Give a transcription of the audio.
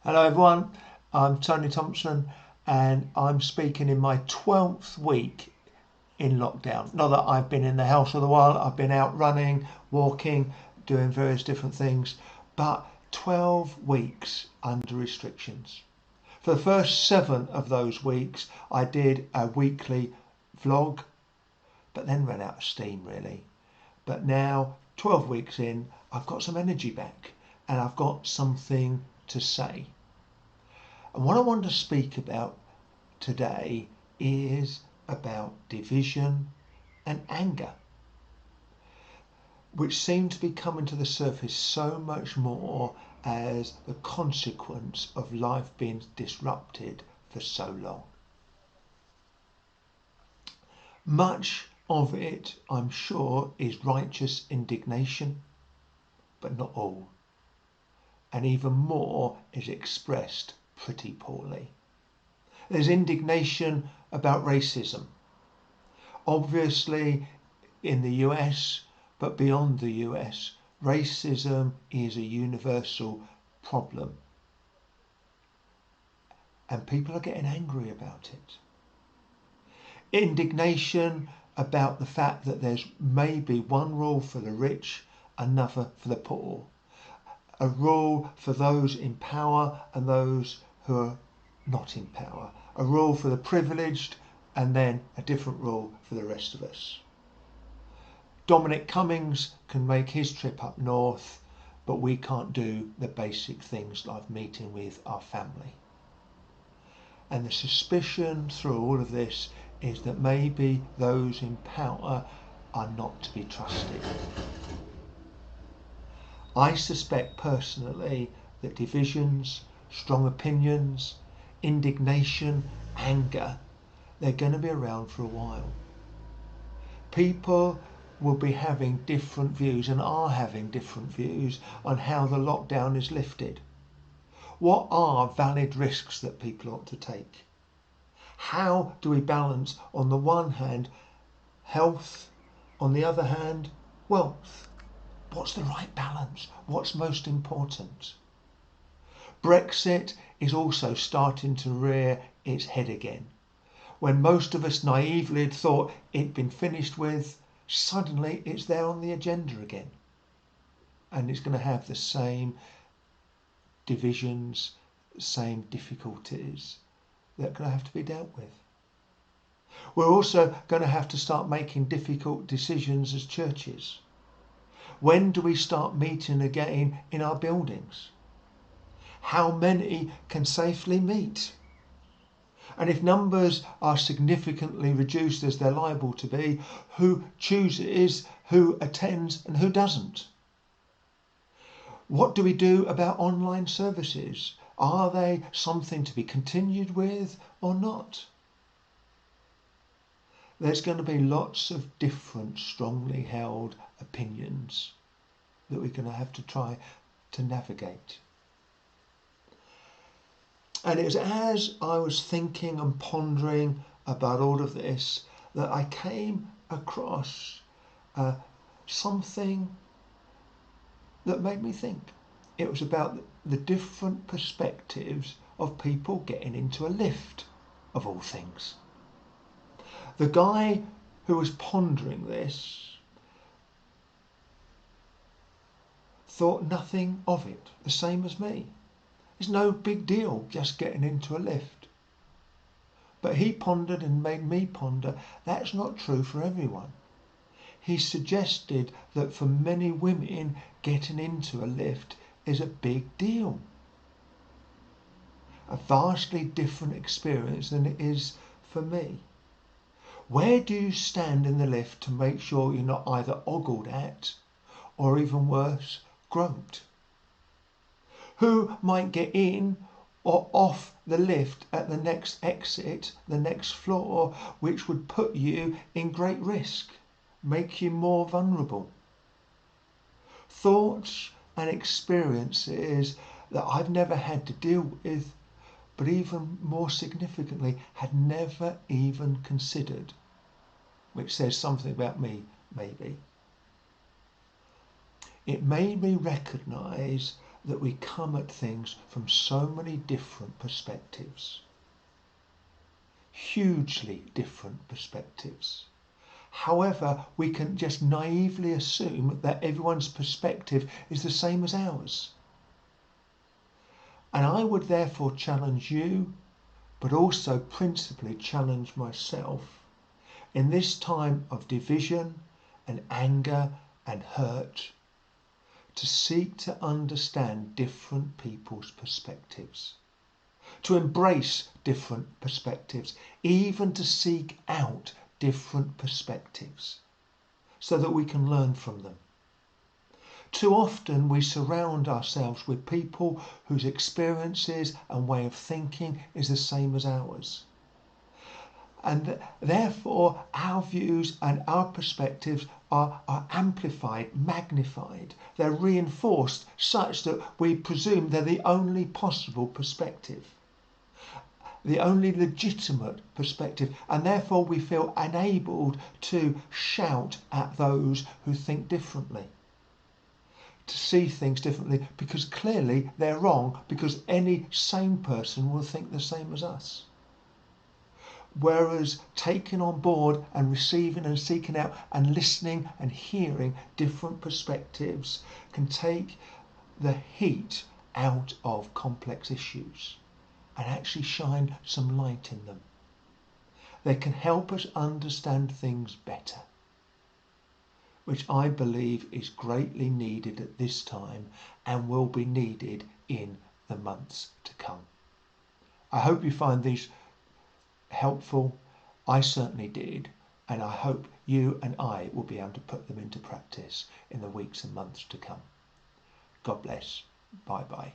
Hello everyone, I'm Tony Thompson and I'm speaking in my 12th week in lockdown. Not that I've been in the house for a while, I've been out running, walking, doing various different things, but 12 weeks under restrictions. For the first 7 of those weeks I did a weekly vlog, but then ran out of steam really. But now, 12 weeks in, I've got some energy back and I've got something to say. And what I want to speak about today is about division and anger, which seem to be coming to the surface so much more as the consequence of life being disrupted for so long. Much of it, I'm sure, is righteous indignation, but not all. And even more is expressed pretty poorly. There's indignation about racism. Obviously in the US, but beyond the US, racism is a universal problem. And people are getting angry about it. Indignation about the fact that there's maybe one rule for the rich, another for the poor. A rule for those in power and those who are not in power. A rule for the privileged and then a different rule for the rest of us. Dominic Cummings can make his trip up north, but we can't do the basic things like meeting with our family. And the suspicion through all of this is that maybe those in power are not to be trusted. I suspect personally that divisions, strong opinions, indignation, anger, they're going to be around for a while. People will be having different views and are having different views on how the lockdown is lifted. What are valid risks that people ought to take? How do we balance, on the one hand, health, on the other hand, wealth? What's the right balance? What's most important? Brexit is also starting to rear its head again. When most of us naively had thought it'd been finished with, suddenly it's there on the agenda again. And it's going to have the same divisions, same difficulties that are going to have to be dealt with. We're also going to have to start making difficult decisions as churches. When do we start meeting again in our buildings? How many can safely meet? And if numbers are significantly reduced as they're liable to be, who chooses, who attends and who doesn't? What do we do about online services? Are they something to be continued with or not? There's going to be lots of different strongly held opinions that we're going to have to try to navigate. And it was as I was thinking and pondering about all of this that I came across something that made me think. It was about the different perspectives of people getting into a lift, of all things. The guy who was pondering this thought nothing of it, the same as me. It's no big deal just getting into a lift. But he pondered and made me ponder, that's not true for everyone. He suggested that for many women, getting into a lift is a big deal. A vastly different experience than it is for me. Where do you stand in the lift to make sure you're not either ogled at or even worse, groped? Who might get in or off the lift at the next exit, the next floor, which would put you in great risk, make you more vulnerable? Thoughts and experiences that I've never had to deal with, but even more significantly, had never even considered, which says something about me, maybe. It made me recognise that we come at things from so many different perspectives, hugely different perspectives. However, we can just naively assume that everyone's perspective is the same as ours. And I would therefore challenge you, but also principally challenge myself in this time of division and anger and hurt, to seek to understand different people's perspectives, to embrace different perspectives, even to seek out different perspectives so that we can learn from them. Too often we surround ourselves with people whose experiences and way of thinking is the same as ours. And therefore our views and our perspectives are amplified, magnified. They're reinforced such that we presume they're the only possible perspective, the only legitimate perspective, and therefore we feel enabled to shout at those who think differently, to see things differently, because clearly they're wrong, because any sane person will think the same as us. Whereas taking on board and receiving and seeking out and listening and hearing different perspectives can take the heat out of complex issues and actually shine some light in them. They can help us understand things better, which I believe is greatly needed at this time and will be needed in the months to come. I hope you find these helpful. I certainly did, and I hope you and I will be able to put them into practice in the weeks and months to come. God bless. Bye bye.